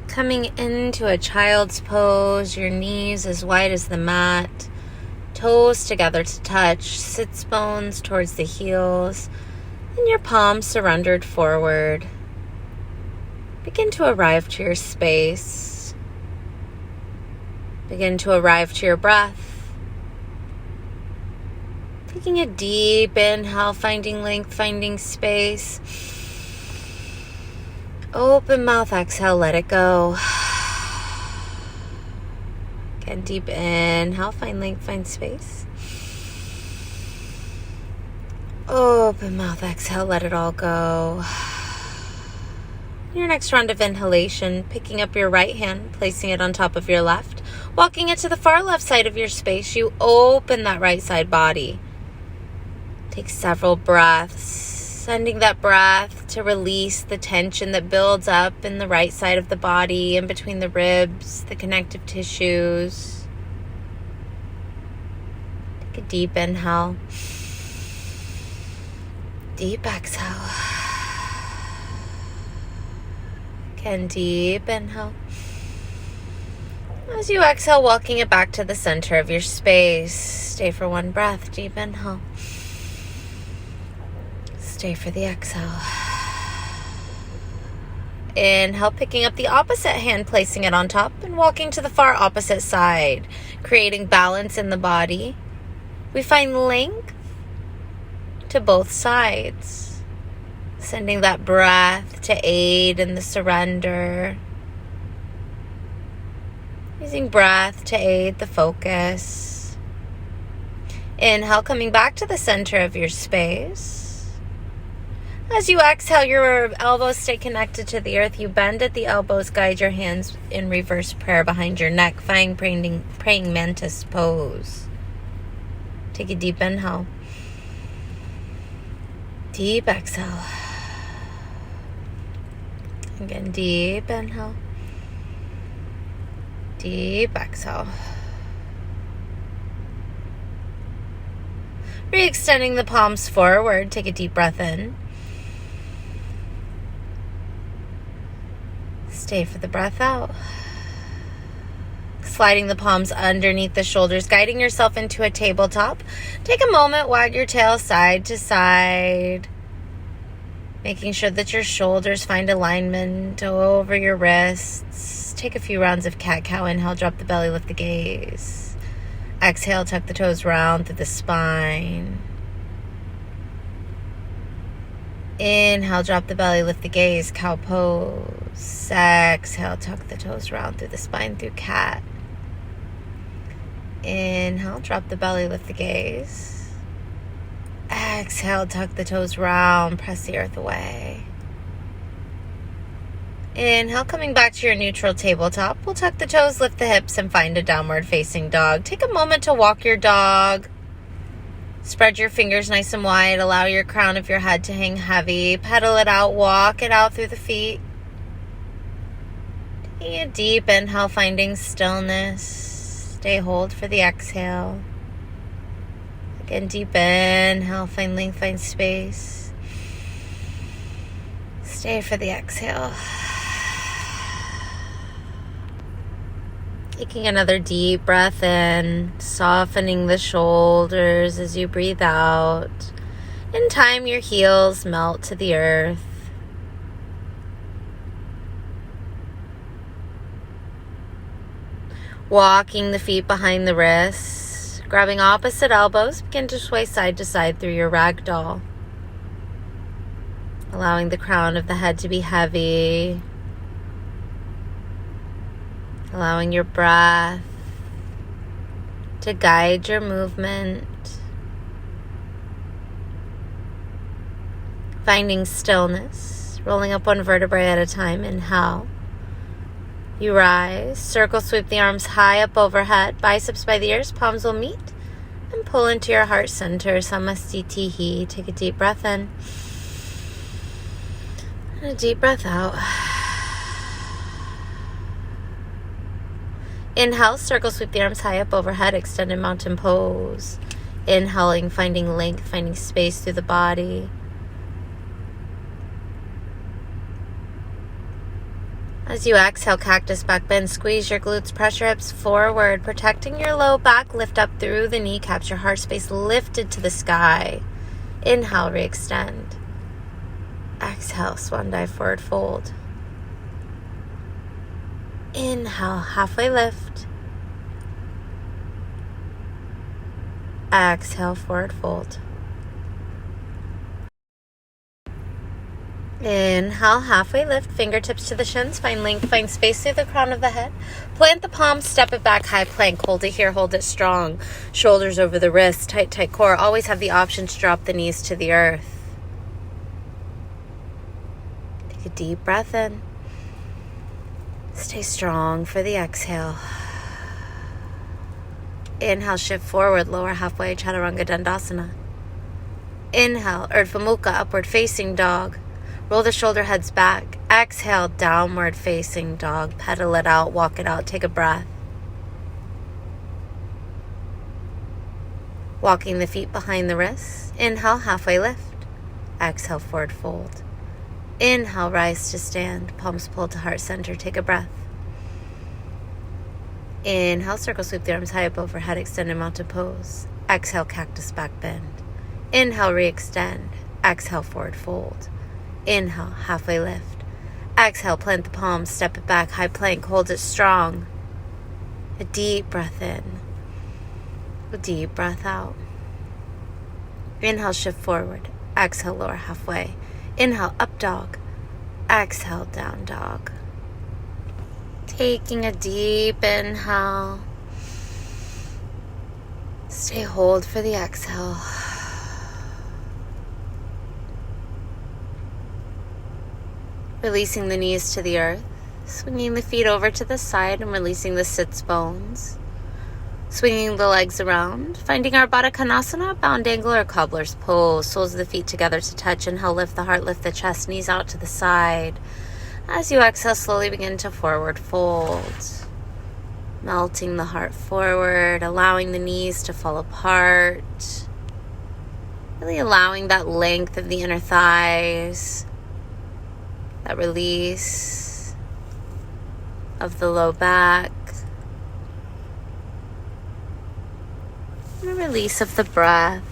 Coming into a child's pose, your knees as wide as the mat, toes together to touch, sits bones towards the heels, and your palms surrendered forward. Begin to arrive to your space. Begin to arrive to your breath. Taking a deep inhale, finding length, finding space. Open mouth, exhale, let it go. Again, deep inhale, find length, find space. Open mouth, exhale, let it all go. Your next round of inhalation, picking up your right hand, placing it on top of your left, walking it to the far left side of your space. You open that right side body. Take several breaths, sending that breath to release the tension that builds up in the right side of the body, in between the ribs, the connective tissues. Take a deep inhale. Deep exhale. Again, deep inhale. As you exhale, walking it back to the center of your space. Stay for one breath. Deep inhale. Stay for the exhale. Inhale, picking up the opposite hand, placing it on top and walking to the far opposite side, creating balance in the body. We find length to both sides, sending that breath to aid in the surrender. Using breath to aid the focus. Inhale, coming back to the center of your space. As you exhale, your elbows stay connected to the earth. You bend at the elbows, guide your hands in reverse prayer behind your neck, find praying mantis pose. Take a deep inhale. Deep exhale. Again, deep inhale. Deep exhale. Re-extending the palms forward. Take a deep breath in. Stay for the breath out. Sliding the palms underneath the shoulders, guiding yourself into a tabletop. Take a moment, wag your tail side to side. Making sure that your shoulders find alignment over your wrists. Take a few rounds of cat-cow. Inhale, drop the belly, lift the gaze. Exhale, tuck the toes round through the spine. Inhale, drop the belly, lift the gaze, cow pose. Exhale, tuck the toes round through the spine through cat. Inhale, drop the belly, lift the gaze. Exhale, tuck the toes round, press the earth away. Inhale, coming back to your neutral tabletop. We'll tuck the toes, lift the hips, and find a downward facing dog. Take a moment to walk your dog. Spread your fingers nice and wide. Allow your crown of your head to hang heavy. Pedal it out. Walk it out through the feet. Taking a deep inhale, finding stillness. Stay hold for the exhale. Again, deep inhale. Find length, find space. Stay for the exhale. Taking another deep breath in, softening the shoulders as you breathe out. In time, your heels melt to the earth. Walking the feet behind the wrists, grabbing opposite elbows, begin to sway side to side through your ragdoll. Allowing the crown of the head to be heavy. Allowing your breath to guide your movement. Finding stillness, rolling up one vertebrae at a time. Inhale. You rise, circle sweep the arms high up overhead, biceps by the ears, palms will meet, and pull into your heart center, Samastitihi. Take a deep breath in, and a deep breath out. Inhale, circle sweep the arms high up overhead, extended mountain pose. Inhaling, finding length, finding space through the body. As you exhale, cactus back bend, squeeze your glutes, press your hips forward, protecting your low back, lift up through the kneecaps, your heart space lifted to the sky. Inhale, re-extend. Exhale, swan dive, forward fold. Inhale, halfway lift. Exhale, forward fold. Inhale, halfway lift, fingertips to the shins, find length, find space through the crown of the head. Plant the palms, step it back, high plank, hold it here, hold it strong. Shoulders over the wrists, tight, tight core. Always have the option to drop the knees to the earth. Take a deep breath in. Stay strong for the exhale. Inhale, shift forward, lower halfway, Chaturanga Dandasana. Inhale, Urdhva Mukha, upward facing dog. Roll the shoulder heads back. Exhale, downward facing dog. Pedal it out, walk it out, take a breath. Walking the feet behind the wrists. Inhale, halfway lift. Exhale, forward fold. Inhale, rise to stand. Palms pulled to heart center, take a breath. Inhale, circle sweep the arms high up overhead, extended mountain pose. Exhale, cactus back bend. Inhale, re-extend. Exhale, forward fold. Inhale, halfway lift. Exhale, plant the palms, step it back, high plank, hold it strong. A deep breath in. A deep breath out. Inhale, shift forward. Exhale, lower halfway. Inhale, up dog. Exhale, down dog. Taking a deep inhale. Stay hold for the exhale. Releasing the knees to the earth. Swinging the feet over to the side and releasing the sits bones. Swinging the legs around. Finding our Baddha Konasana, bound angle or cobbler's pose. Soles of the feet together to touch. Inhale, lift the heart, lift the chest, knees out to the side. As you exhale, slowly begin to forward fold. Melting the heart forward, allowing the knees to fall apart. Really allowing that length of the inner thighs. That release of the low back. And a release of the breath.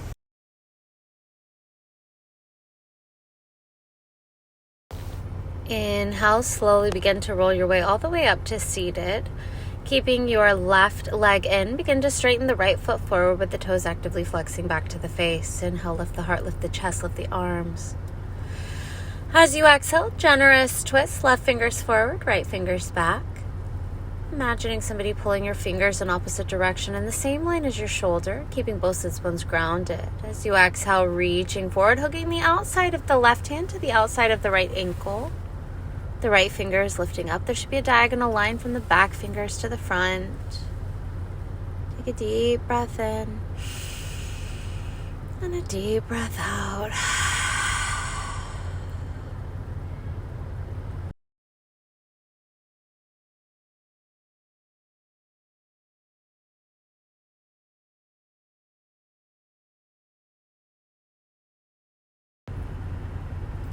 Inhale, slowly begin to roll your way all the way up to seated. Keeping your left leg in, begin to straighten the right foot forward with the toes actively flexing back to the face. Inhale, lift the heart, lift the chest, lift the arms. As you exhale, generous twist, left fingers forward, right fingers back. Imagining somebody pulling your fingers in opposite direction in the same line as your shoulder, keeping both sits bones grounded. As you exhale, reaching forward, hugging the outside of the left hand to the outside of the right ankle. The right finger is lifting up. There should be a diagonal line from the back fingers to the front. Take a deep breath in and a deep breath out.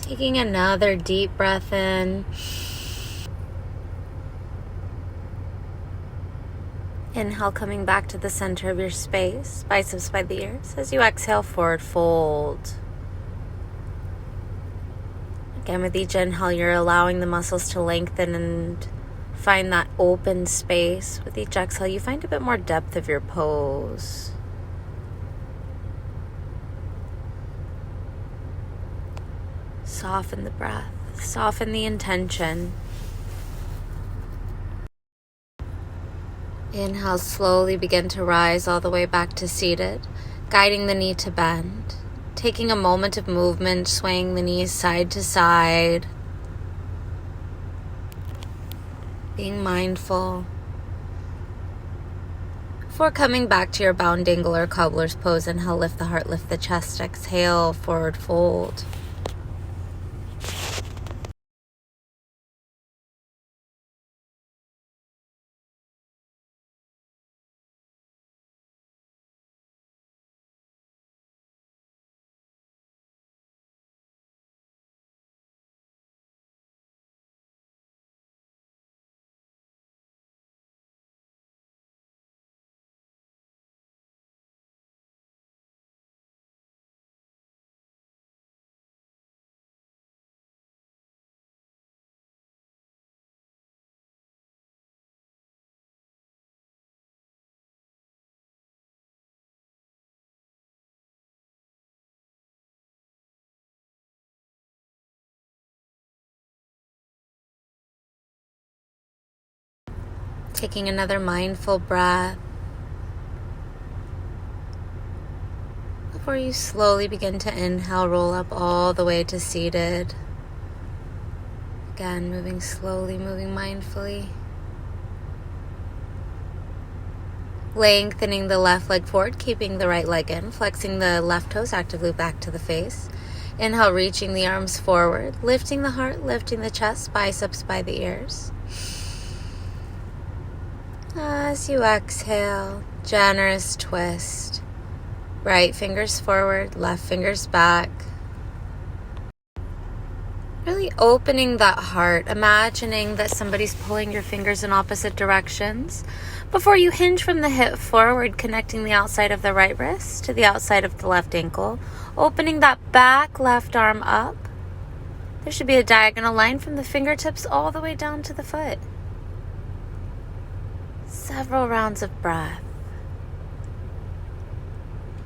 Taking another deep breath in. Inhale, coming back to the center of your space, biceps by the ears. As you exhale, forward fold. Again, with each inhale, you're allowing the muscles to lengthen and find that open space. With each exhale, you find a bit more depth of your pose. Soften the breath, soften the intention. Inhale, slowly begin to rise all the way back to seated, guiding the knee to bend. Taking a moment of movement, swaying the knees side to side. Being mindful. Before coming back to your bound angle or cobbler's pose, inhale, lift the heart, lift the chest. Exhale, forward fold. Taking another mindful breath before you slowly begin to inhale, roll up all the way to seated. Again, moving slowly, moving mindfully. Lengthening the left leg forward, keeping the right leg in, flexing the left toes actively back to the face. Inhale, reaching the arms forward, lifting the heart, lifting the chest, biceps by the ears. As you exhale, generous twist. Right fingers forward, left fingers back. Really opening that heart, imagining that somebody's pulling your fingers in opposite directions. Before you hinge from the hip forward, connecting the outside of the right wrist to the outside of the left ankle. Opening that back left arm up. There should be a diagonal line from the fingertips all the way down to the foot. Several rounds of breath.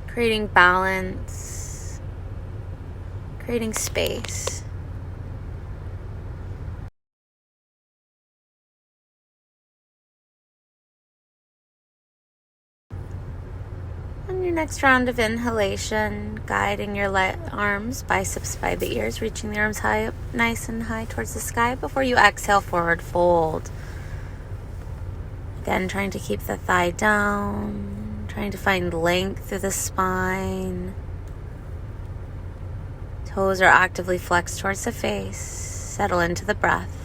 Creating balance. Creating space. On your next round of inhalation, guiding your arms, biceps by the ears, reaching the arms high up, nice and high towards the sky. Before you exhale, forward fold. Again, trying to keep the thigh down, trying to find length through the spine. Toes are actively flexed towards the face. Settle into the breath.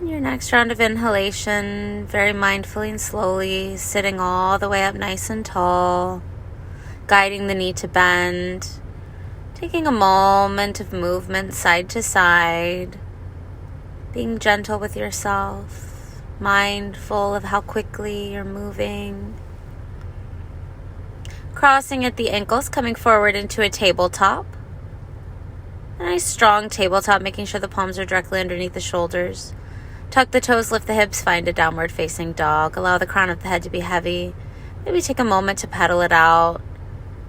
On your next round of inhalation, very mindfully and slowly, sitting all the way up nice and tall, guiding the knee to bend, taking a moment of movement side to side, being gentle with yourself, mindful of how quickly you're moving. Crossing at the ankles, coming forward into a tabletop. A nice strong tabletop, making sure the palms are directly underneath the shoulders. Tuck the toes, lift the hips, find a downward facing dog. Allow the crown of the head to be heavy. Maybe take a moment to pedal it out.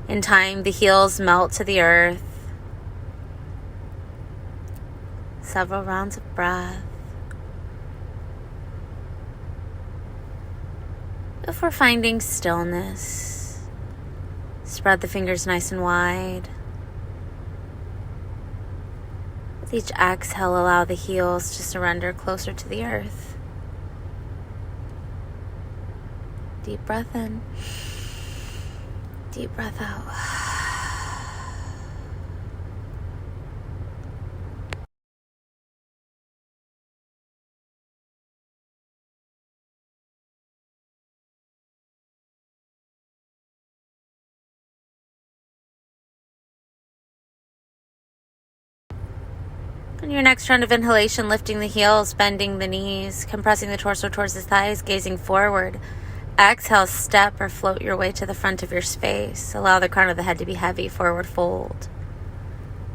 In time, the heels melt to the earth. Several rounds of breath. Before finding stillness, spread the fingers nice and wide. With each exhale, allow the heels to surrender closer to the earth. Deep breath in. Deep breath out. On your next round of inhalation, lifting the heels, bending the knees, compressing the torso towards the thighs, gazing forward. Exhale, step or float your way to the front of your space. Allow the crown of the head to be heavy, forward fold.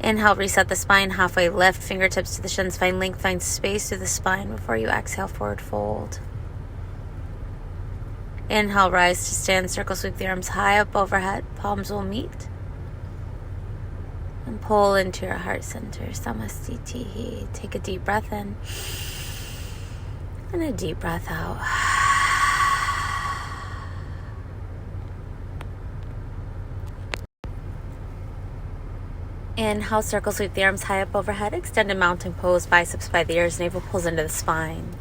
Inhale, reset the spine, halfway lift, fingertips to the shins, find length, find space through the spine before you exhale, forward fold. Inhale, rise to stand, circle, sweep the arms high up overhead, palms will meet. And pull into your heart center, Samastitihi. Take a deep breath in and a deep breath out. Inhale, circle, sweep the arms high up overhead, extended mountain pose, biceps by the ears, navel pulls into the spine.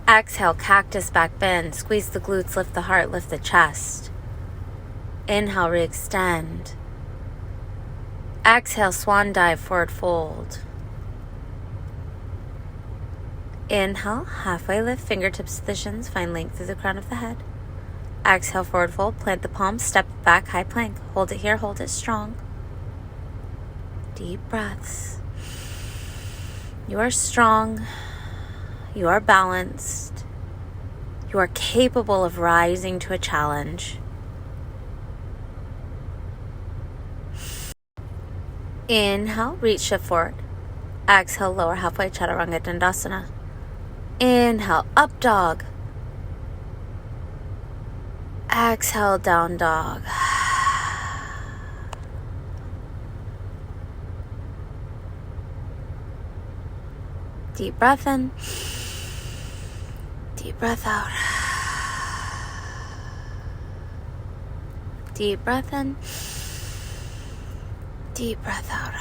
Exhale, cactus back bend, squeeze the glutes, lift the heart, lift the chest. Inhale, re-extend. Exhale, swan dive, forward fold. Inhale, halfway lift, fingertips to the shins, find length through the crown of the head. Exhale, forward fold, plant the palms, step back, high plank. Hold it here, hold it strong. Deep breaths. You are strong. You are balanced. You are capable of rising to a challenge. Inhale, reach, shift forward. Exhale, lower halfway, Chaturanga Dandasana. Inhale, up dog. Exhale, down dog. Deep breath in. Deep breath out. Deep breath in. Deep breath out.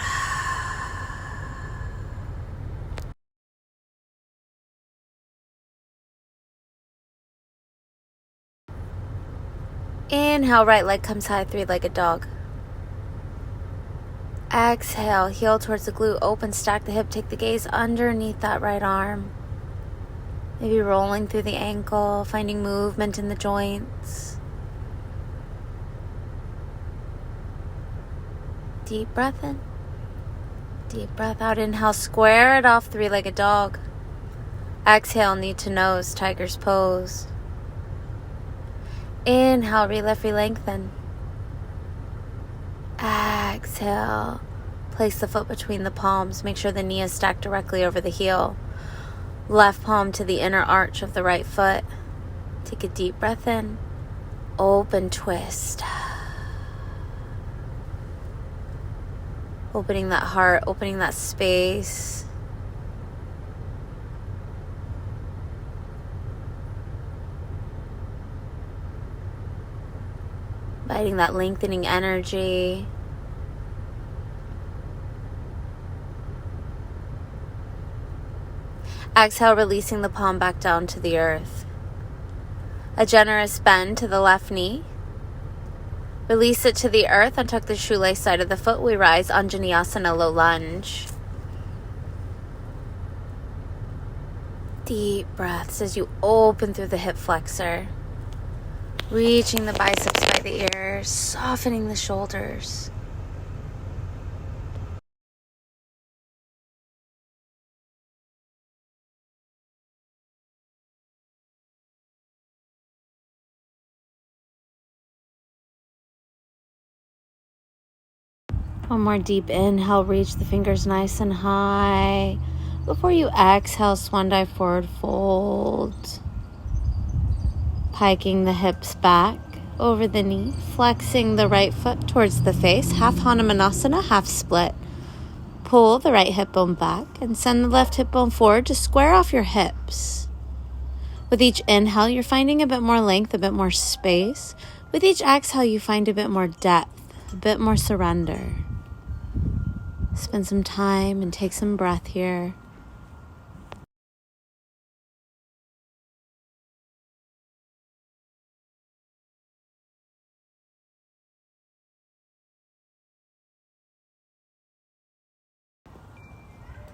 Inhale, right leg comes high, three-legged dog. Exhale, heel towards the glute, open, stack the hip, take the gaze underneath that right arm. Maybe rolling through the ankle, finding movement in the joints. Deep breath in. Deep breath out. Inhale, square it off, three-legged dog. Exhale, knee to nose, tiger's pose. Inhale, re-lift, re-lengthen. Exhale, place the foot between the palms. Make sure the knee is stacked directly over the heel. Left palm to the inner arch of the right foot. Take a deep breath in. Open twist. Opening that heart, opening that space. Inviting that lengthening energy. Exhale, releasing the palm back down to the earth. A generous bend to the left knee. Release it to the earth, untuck the shoelace side of the foot. We rise, Anjaneyasana, low lunge. Deep breaths as you open through the hip flexor. Reaching the biceps by the ears, softening the shoulders. One more deep inhale, reach the fingers nice and high. Before you exhale, swan dive, forward fold. Piking the hips back over the knee, flexing the right foot towards the face, half Hanumanasana, half split. Pull the right hip bone back and send the left hip bone forward to square off your hips. With each inhale, you're finding a bit more length, a bit more space. With each exhale, you find a bit more depth, a bit more surrender. Spend some time and take some breath here.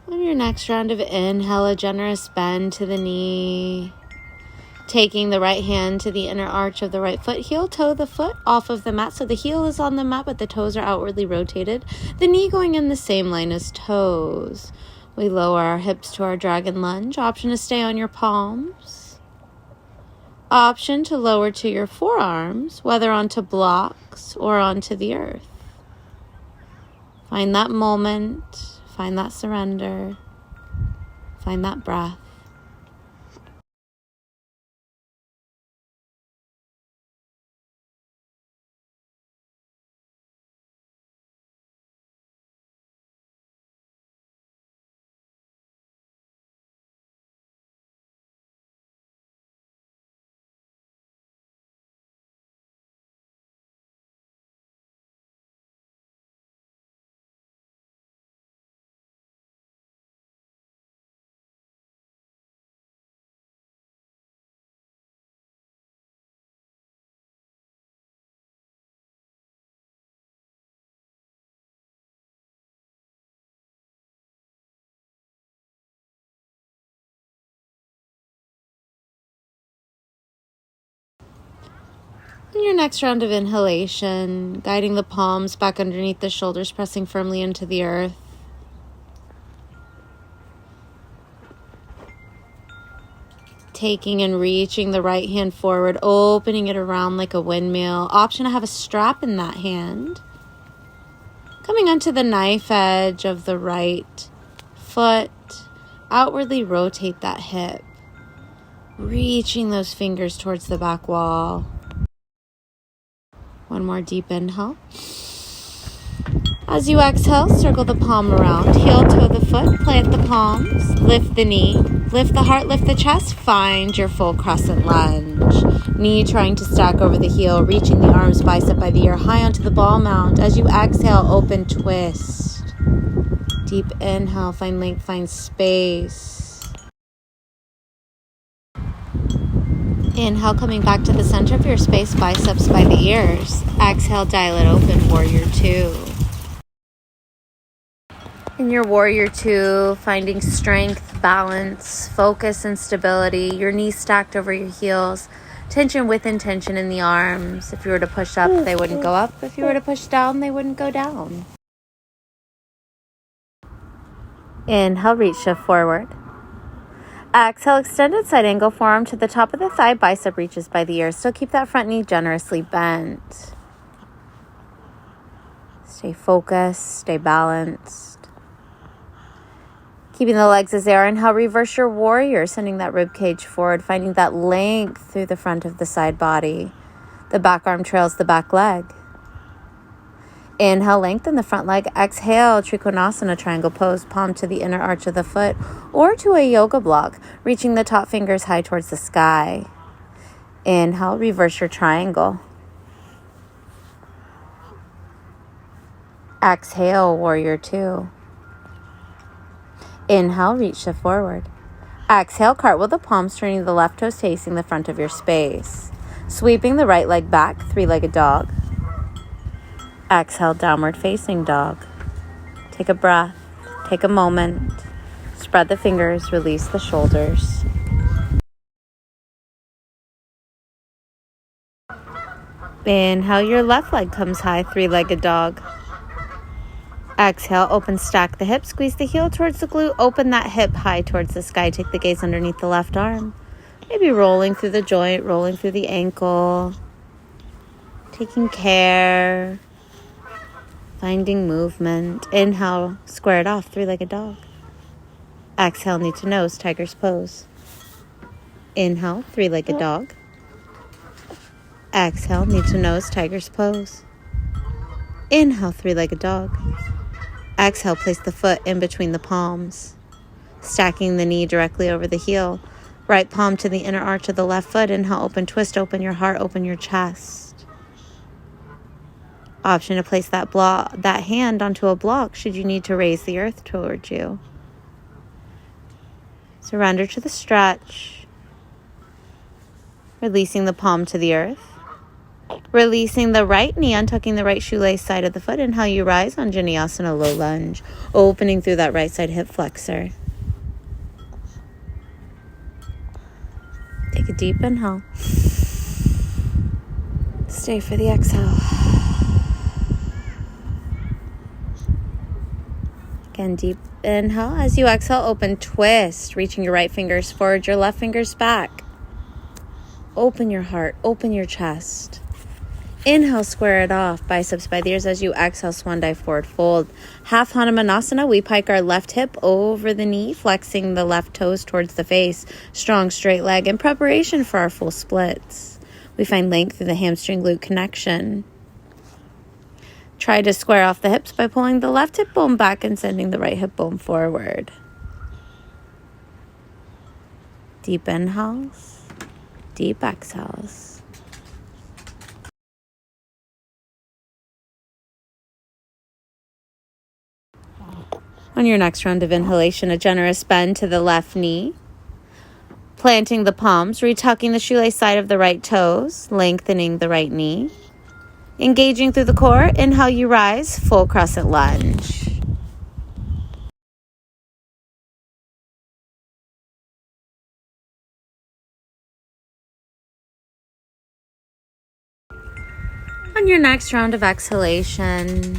On your next round of inhale, a generous bend to the knee. Taking the right hand to the inner arch of the right foot. Heel toe the foot off of the mat. So the heel is on the mat, but the toes are outwardly rotated. The knee going in the same line as toes. We lower our hips to our dragon lunge. Option to stay on your palms. Option to lower to your forearms, whether onto blocks or onto the earth. Find that moment. Find that surrender. Find that breath. In your next round of inhalation, guiding the palms back underneath the shoulders, pressing firmly into the earth. Taking and reaching the right hand forward, opening it around like a windmill. Option to have a strap in that hand. Coming onto the knife edge of the right foot, outwardly rotate that hip. Reaching those fingers towards the back wall. One more deep inhale. As you exhale, circle the palm around. Heel toe the foot, plant the palms, lift the knee, lift the heart, lift the chest, find your full crescent lunge. Knee trying to stack over the heel, reaching the arms bicep by the ear high onto the ball mount. As you exhale, open twist. Deep inhale, find length, find space. Inhale, coming back to the center of your space, biceps by the ears. Exhale, dial it open, warrior two. In your warrior two, finding strength, balance, focus, and stability. Your knees stacked over your heels. Tension with intention in the arms. If you were to push up, they wouldn't go up. If you were to push down, they wouldn't go down. Inhale, reach shift forward. Exhale, extended side angle forearm to the top of the thigh, bicep reaches by the ears. Still keep that front knee generously bent. Stay focused, stay balanced. Keeping the legs as they are. Inhale, reverse your warrior, sending that rib cage forward, finding that length through the front of the side body. The back arm trails the back leg. Inhale, lengthen the front leg. Exhale, Trikonasana, triangle pose, palm to the inner arch of the foot or to a yoga block, reaching the top fingers high towards the sky. Inhale, reverse your triangle. Exhale, warrior two. Inhale, reach shift forward. Exhale, cartwheel the palms, turning the left toes facing the front of your space. Sweeping the right leg back, three-legged dog. Exhale, downward facing dog. Take a breath, take a moment. Spread the fingers, release the shoulders. Inhale, your left leg comes high, three-legged dog. Exhale, open, stack the hips, squeeze the heel towards the glute, open that hip high towards the sky. Take the gaze underneath the left arm. Maybe rolling through the joint, rolling through the ankle. Taking care. Finding movement. Inhale, square it off, three-legged dog. Exhale, knee to nose, tiger's pose. Inhale, three-legged dog. Exhale, knee to nose, tiger's pose. Inhale, three-legged dog. Exhale, place the foot in between the palms, stacking the knee directly over the heel. Right palm to the inner arch of the left foot. Inhale, open twist, open your heart, open your chest. Option to place that hand onto a block should you need to raise the earth towards you. Surrender to the stretch. Releasing the palm to the earth. Releasing the right knee, untucking the right shoelace side of the foot. Inhale, you rise on Janiyasana, low lunge. Opening through that right side hip flexor. Take a deep inhale. Stay for the exhale. Again, deep inhale. As you exhale, open twist. Reaching your right fingers forward, your left fingers back. Open your heart, open your chest. Inhale, square it off, biceps by the ears. As you exhale, swan dive forward fold. Half Hanumanasana, we pike our left hip over the knee, flexing the left toes towards the face. Strong straight leg in preparation for our full splits. We find length through the hamstring glute connection. Try to square off the hips by pulling the left hip bone back and sending the right hip bone forward. Deep inhales, deep exhales. On your next round of inhalation, a generous bend to the left knee. Planting the palms, retucking the shoelace side of the right toes, lengthening the right knee. Engaging through the core, inhale, you rise, full crescent lunge. On your next round of exhalation,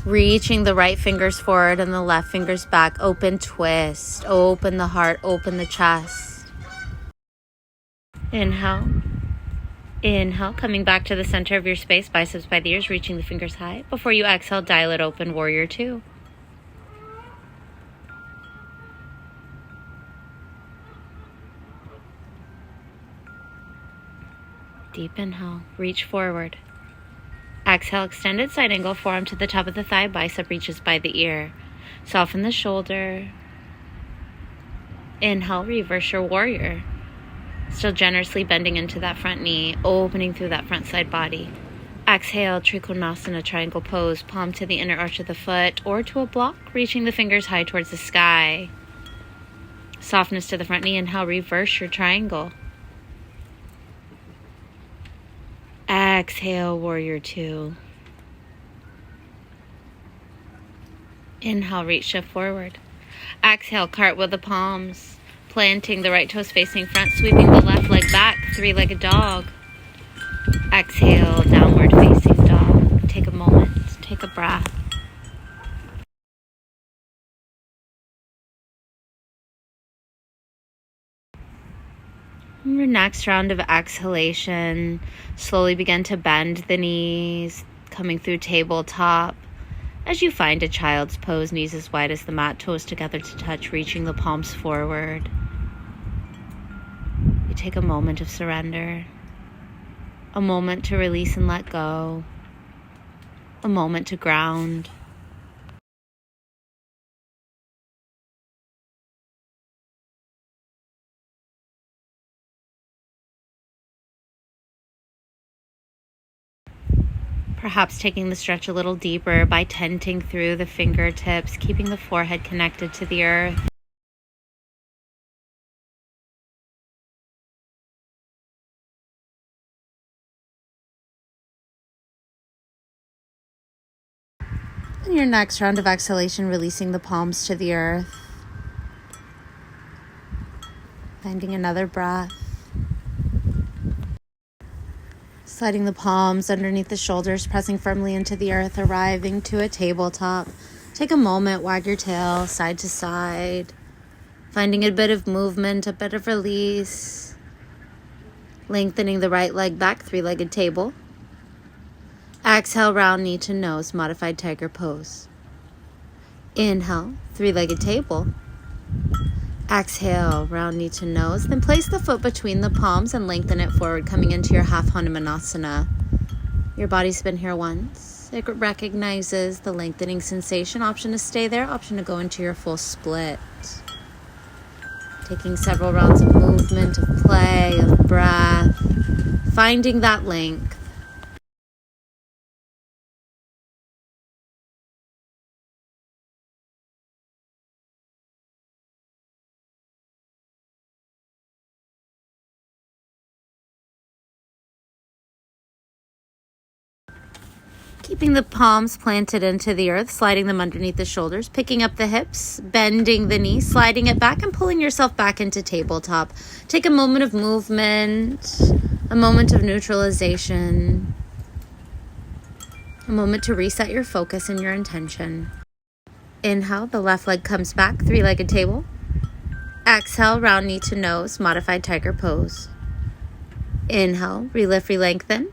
reaching the right fingers forward and the left fingers back. Open twist. Open the heart. Open the chest. Inhale. Inhale. Coming back to the center of your space. Biceps by the ears. Reaching the fingers high. Before you exhale, dial it open. Warrior two. Deep inhale. Reach forward. Exhale, extended side angle, forearm to the top of the thigh, bicep reaches by the ear. Soften the shoulder. Inhale, reverse your warrior. Still generously bending into that front knee, opening through that front side body. Exhale, Trikonasana, triangle pose, palm to the inner arch of the foot or to a block, reaching the fingers high towards the sky. Softness to the front knee. Inhale, reverse your triangle. Exhale, warrior two. Inhale, reach shift forward. Exhale, cartwheel the palms, planting the right toes facing front, sweeping the left leg back, three-legged dog. Exhale, downward facing dog. Take a moment, take a breath. Your next round of exhalation, slowly begin to bend the knees, coming through tabletop. As you find a child's pose, knees as wide as the mat, toes together to touch, reaching the palms forward. You take a moment of surrender, a moment to release and let go, a moment to ground. Perhaps taking the stretch a little deeper by tenting through the fingertips, keeping the forehead connected to the earth. In your next round of exhalation, releasing the palms to the earth. Finding another breath. Sliding the palms underneath the shoulders, pressing firmly into the earth, arriving to a tabletop. Take a moment, wag your tail side to side, finding a bit of movement, a bit of release. Lengthening the right leg back, three-legged table. Exhale, round knee to nose, modified tiger pose. Inhale, three-legged table. Exhale, round knee to nose. Then place the foot between the palms and lengthen it forward, coming into your half Hanumanasana. Your body's been here once. It recognizes the lengthening sensation. Option to stay there, option to go into your full split. Taking several rounds of movement, of play, of breath. Finding that length. Keeping the palms planted into the earth, sliding them underneath the shoulders, picking up the hips, bending the knees, sliding it back and pulling yourself back into tabletop. Take a moment of movement, a moment of neutralization, a moment to reset your focus and your intention. Inhale, the left leg comes back, three-legged table. Exhale, round knee to nose, modified tiger pose. Inhale, relift, re-lengthen.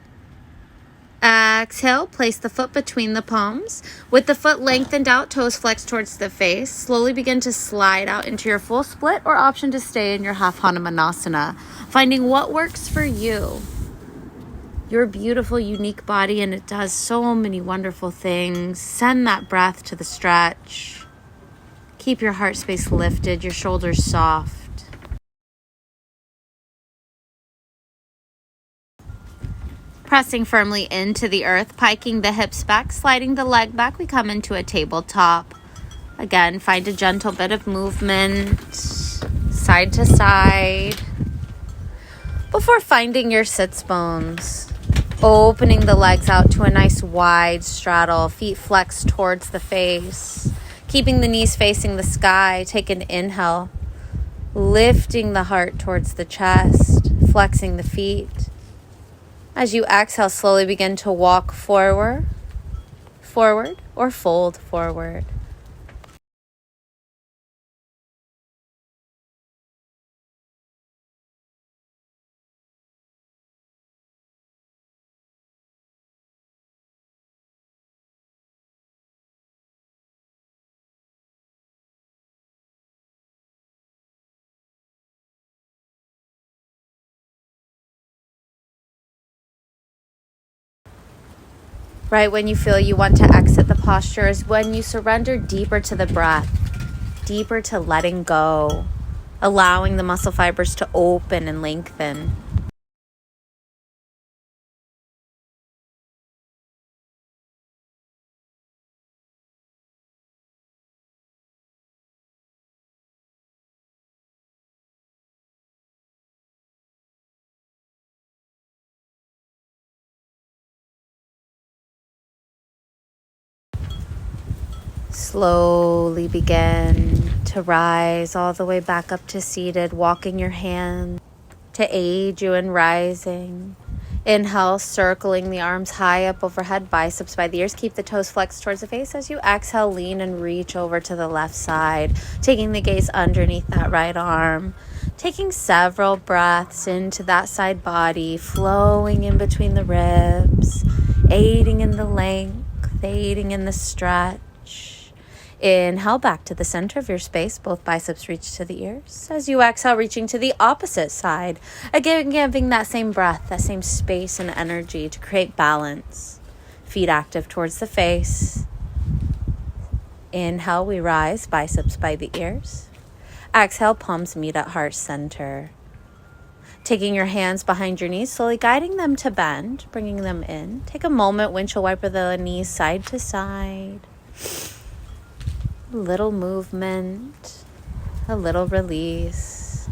Exhale, place the foot between the palms. With the foot lengthened out, toes flexed towards the face. Slowly begin to slide out into your full split or option to stay in your half Hanumanasana. Finding what works for you. Your beautiful, unique body, and it does so many wonderful things. Send that breath to the stretch. Keep your heart space lifted, your shoulders soft. Pressing firmly into the earth, piking the hips back, sliding the leg back, we come into a tabletop. Again, find a gentle bit of movement, side to side. Before finding your sits bones, opening the legs out to a nice wide straddle, feet flexed towards the face, keeping the knees facing the sky. Take an inhale, lifting the heart towards the chest, flexing the feet. As you exhale, slowly begin to walk forward, or fold forward. Right when you feel you want to exit the posture is when you surrender deeper to the breath, deeper to letting go, allowing the muscle fibers to open and lengthen. Slowly begin to rise all the way back up to seated, walking your hand to aid you in rising. Inhale, circling the arms high up overhead, biceps by the ears. Keep the toes flexed towards the face. As you exhale, lean and reach over to the left side, taking the gaze underneath that right arm. Taking several breaths into that side body, flowing in between the ribs, aiding in the length, aiding in the stretch. Inhale back to the center of your space. Both biceps reach to the ears. As you exhale, reaching to the opposite side. Again, giving that same breath, that same space and energy to create balance. Feet active towards the face. Inhale, we rise, biceps by the ears. Exhale, palms meet at heart center. Taking your hands behind your knees, slowly guiding them to bend, bringing them in. Take a moment, windshield wiper the knees side to side. A little movement, a little release.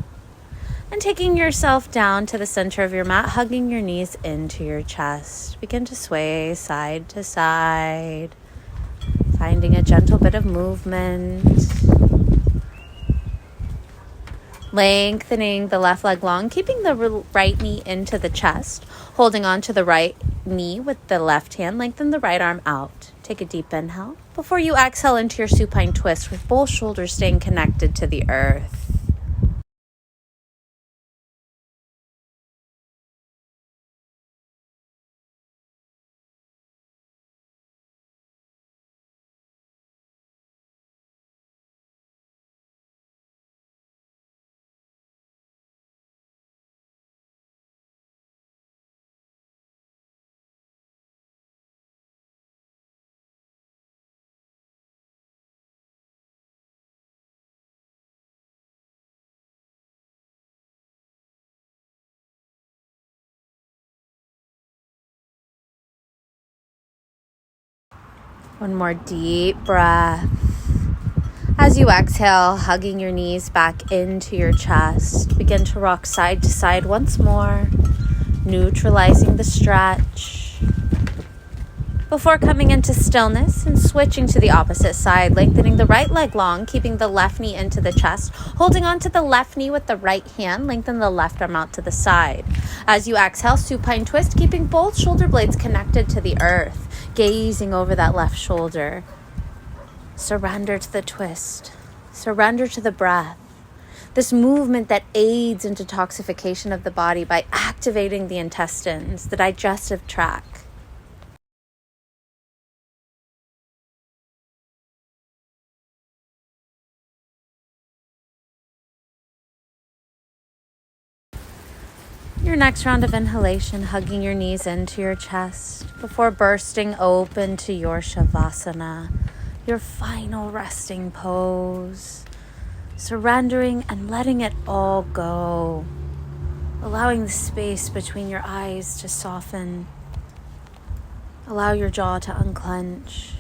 And taking yourself down to the center of your mat, hugging your knees into your chest. Begin to sway side to side, finding a gentle bit of movement. Lengthening the left leg long, keeping the right knee into the chest, holding on to the right knee with the left hand. Lengthen the right arm out. Take a deep inhale before you exhale into your supine twist with both shoulders staying connected to the earth. One more deep breath. As you exhale, hugging your knees back into your chest, begin to rock side to side once more, neutralizing the stretch. Before coming into stillness and switching to the opposite side, lengthening the right leg long, keeping the left knee into the chest, holding on to the left knee with the right hand, lengthen the left arm out to the side. As you exhale, supine twist, keeping both shoulder blades connected to the earth, gazing over that left shoulder. Surrender to the twist. Surrender to the breath. This movement that aids in detoxification of the body by activating the intestines, the digestive tract. Your next round of inhalation, hugging your knees into your chest before bursting open to your Shavasana, your final resting pose, surrendering and letting it all go, allowing the space between your eyes to soften, allow your jaw to unclench,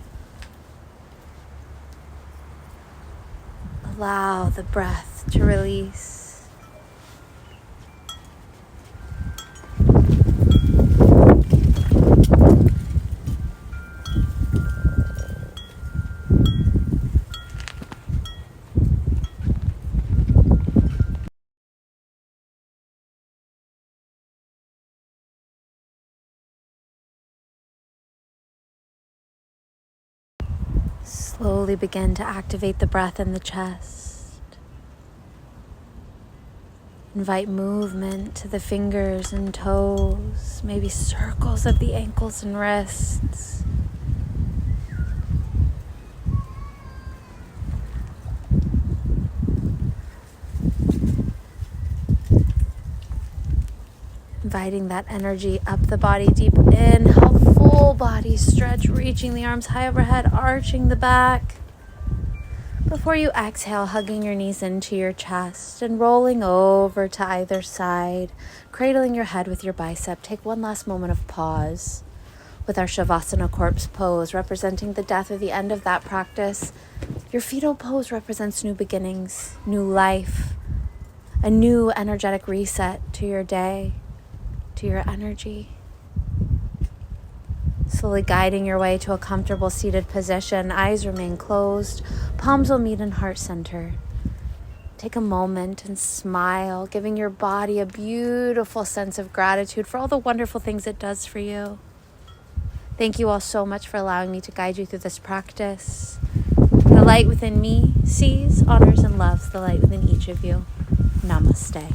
allow the breath to release. Slowly begin to activate the breath in the chest. Invite movement to the fingers and toes, maybe circles of the ankles and wrists. Inviting that energy up the body, deep inhale, full body stretch, reaching the arms high overhead, arching the back. Before you exhale, hugging your knees into your chest and rolling over to either side, cradling your head with your bicep. Take one last moment of pause with our Shavasana corpse pose, representing the death or the end of that practice. Your fetal pose represents new beginnings, new life, a new energetic reset to your day, to your energy. Slowly guiding your way to a comfortable seated position. Eyes remain closed. Palms will meet in heart center. Take a moment and smile, giving your body a beautiful sense of gratitude for all the wonderful things it does for you. Thank you all so much for allowing me to guide you through this practice. The light within me sees, honors, and loves the light within each of you. Namaste.